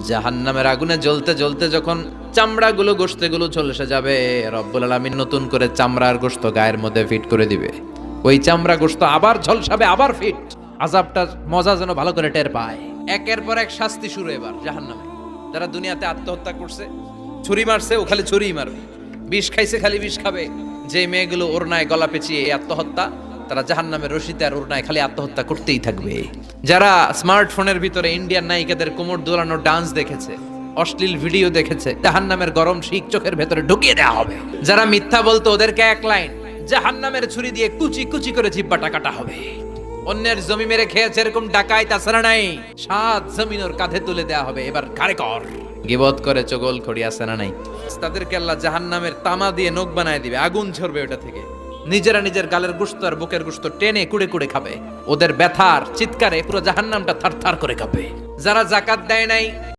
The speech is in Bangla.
জাহান্নামের আগুনে জ্বলতে জ্বলতে যখন চামড়াগুলো গোশতগুলো ঝলসে যাবে, রব্বুল আলামিন নতুন করে চামড়ার গোশত গায়ের মধ্যে ফিট করে দিবে। ওই চামড়া গোশত আবার ঝলসাবে, আবার ফিট। আযাবটার মজা যেন ভালো করে টের পায়। একের পর এক শাস্তি শুরু এবার জাহান্নামে। যারা দুনিয়াতে আত্মহত্যা করছে, ছুরি মারছে, ও খালি ছুরিই মারবে। বিষ খাইছে, খালি বিষ খাবে। যে মেয়েগুলো ওড়নায় গলা পেঁচিয়ে এই আত্মহত্যা, তারা জাহান্নামের রশিতে আর ওড়নায় খালি আত্মহত্যা করতেই থাকবে। যারা স্মার্টফোনের ভিতরে ইন্ডিয়ান নায়িকাদের কোমর দোলানো ডান্স দেখেছে, অশ্লীল ভিডিও দেখেছে, জাহান্নামের গরম শিক চোখের ভেতরে ঢুকিয়ে দেওয়া হবে। যারা মিথ্যা বলতো, ওদেরকে এক লাইন জাহান্নামের ছুরি দিয়ে কুচি কুচি করে জিহ্বাটা কাটা হবে। অন্যের জমি মেরে খেয়েছে এরকম ডাকাই তাছাড়া নাই, 7 জমিন ওর কাঁধে তুলে দেওয়া হবে। এবার ঘাড়ে কর। গিবত করে চগল খড়ি আছে না নাই? তাদেরকে আল্লাহ জাহান্নামের তামা দিয়ে নখ বানায় দিবে, আগুন ঝরবে ওটা থেকে। নিজেরা নিজের গালের গোশত আর বুকের গোশত টেনে কুড়ে কুড়ে খাবে। ওদের ব্যথার চিৎকারে পুরো জাহান্নামটা থারথার করে কাঁপবে। যারা যাকাত দেয় নাই,